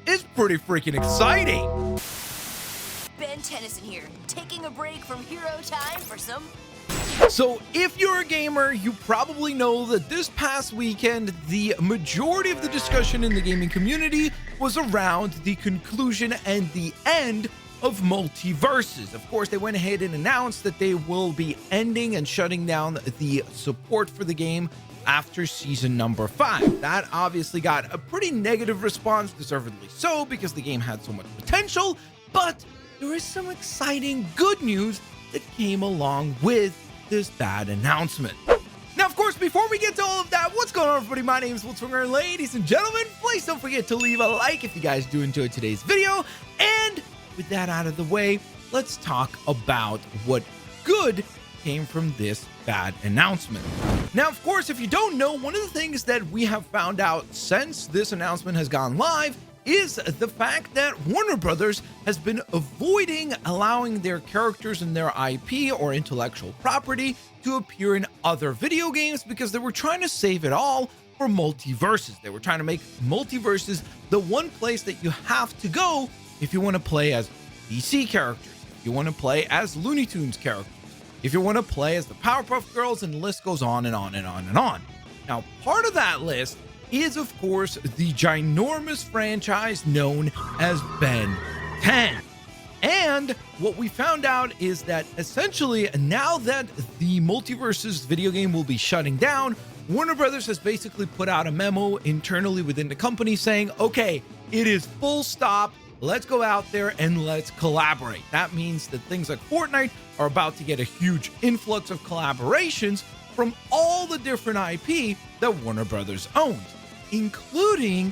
is pretty freaking exciting. Ben Tennyson here, taking a break from hero time for some... So if you're a gamer, you probably know that this past weekend, the majority of the discussion in the gaming community was around the conclusion and the end of Multiversus. Of course, they went ahead and announced that they will be ending and shutting down the support for the game after season number 5. That obviously got a pretty negative response, deservedly so, because the game had so much potential, but there is some exciting good news that came along with this bad announcement. Now, of course, before we get to all of that, what's going on, everybody? My name is Blitzwinger. Ladies and gentlemen, please don't forget to leave a like if you guys do enjoy today's video. And with that out of the way, let's talk about what good came from this bad announcement. Now, of course, if you don't know, one of the things that we have found out since this announcement has gone live is the fact that Warner Brothers has been avoiding allowing their characters and their IP or intellectual property to appear in other video games because they were trying to save it all for Multiversus. They were trying to make Multiversus the one place that you have to go if you want to play as DC characters, if you want to play as Looney Tunes characters, if you want to play as the Powerpuff Girls, and the list goes on and on and on and on. Now, part of that list is, of course, the ginormous franchise known as Ben 10. And what we found out is that essentially now that the Multiversus video game will be shutting down, Warner Brothers has basically put out a memo internally within the company saying, okay, it is full stop. Let's go out there and let's collaborate. That means that things like Fortnite are about to get a huge influx of collaborations from all the different IP that Warner Brothers owns, including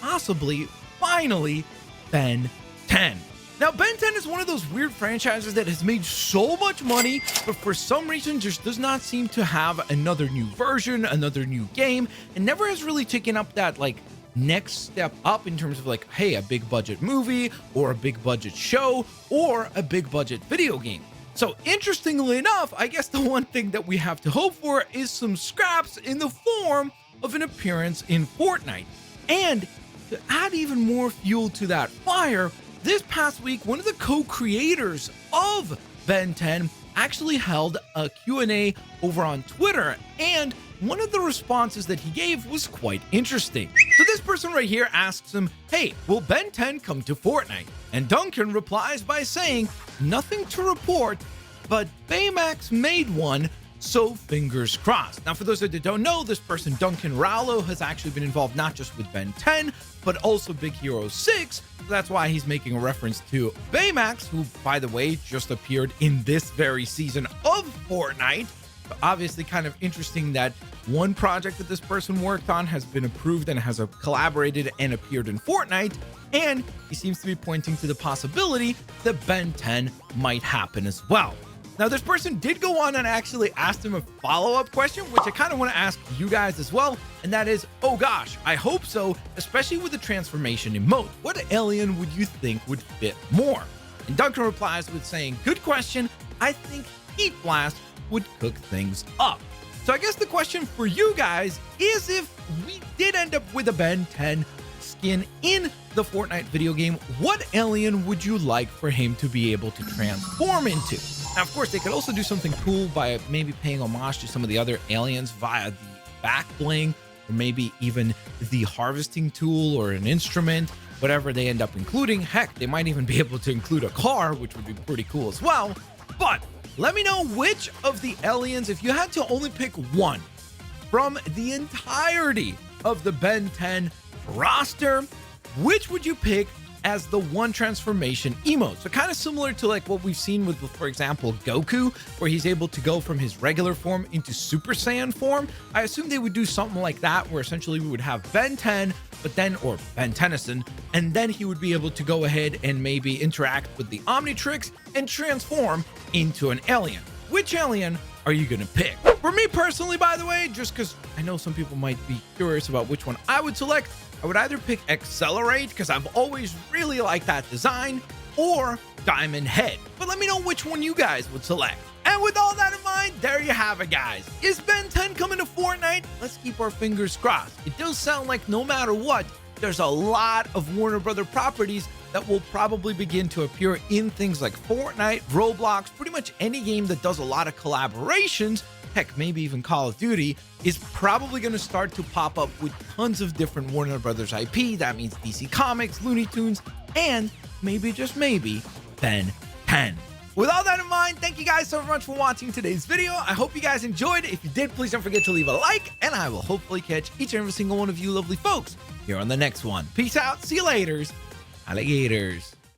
possibly, finally, Ben 10. Now, Ben 10 is one of those weird franchises that has made so much money, but for some reason just does not seem to have another new version, another new game, and never has really taken up that, like, next step up in terms of, like, hey, a big budget movie or a big budget show or a big budget video game. So interestingly enough, I guess the one thing that we have to hope for is some scraps in the form of an appearance in Fortnite. And to add even more fuel to that fire, this past week, one of the co-creators of Ben 10 actually held a Q&A over on Twitter, and one of the responses that he gave was quite interesting. So this person right here asks him, hey, will Ben 10 come to Fortnite? And Duncan replies by saying, nothing to report, but Baymax made one, so fingers crossed. Now, for those that don't know, this person, Duncan Rouleau, has actually been involved not just with Ben 10, but also Big Hero 6. So that's why he's making a reference to Baymax, who, by the way, just appeared in this very season of Fortnite. Obviously kind of interesting that one project that this person worked on has been approved and has collaborated and appeared in Fortnite, and he seems to be pointing to the possibility that Ben 10 might happen as well. Now, this person did go on and actually asked him a follow-up question, which I kind of want to ask you guys as well, and that is, oh gosh, I hope so, especially with the transformation emote. What alien would you think would fit more? And Duncan replies with saying, good question, I think Heat Blast would cook things up. So I guess the question for you guys is, if we did end up with a Ben 10 skin in the Fortnite video game, what alien would you like for him to be able to transform into? Now, of course, they could also do something cool by maybe paying homage to some of the other aliens via the back bling, or maybe even the harvesting tool or an instrument, whatever they end up including. Heck, they might even be able to include a car, which would be pretty cool as well. But let me know which of the aliens, if you had to only pick one from the entirety of the Ben 10 roster, which would you pick as the one transformation emote? So kind of similar to like what we've seen with, for example, Goku, where he's able to go from his regular form into Super Saiyan form. I assume they would do something like that, where essentially we would have Ben 10, but then, or Ben Tennyson, and then he would be able to go ahead and maybe interact with the Omnitrix and transform into an alien. Which alien are you gonna pick? For me personally, by the way, just because I know some people might be curious about which one I would select, I would either pick Accelerate, because I've always really liked that design, or Diamond Head. But let me know which one you guys would select. And with all that in mind, there you have it, guys. Is Ben 10 coming to Fortnite? Let's keep our fingers crossed. It does sound like no matter what, there's a lot of Warner Brother properties that will probably begin to appear in things like Fortnite, Roblox, pretty much any game that does a lot of collaborations. Heck, maybe even Call of Duty is probably going to start to pop up with tons of different Warner Brothers IP. That means DC Comics, Looney Tunes, and maybe, just maybe, Ben 10. With all that in mind, thank you guys so much for watching today's video. I hope you guys enjoyed it. If you did, please don't forget to leave a like, and I will hopefully catch each and every single one of you lovely folks here on the next one. Peace out. See you laters. Alligators.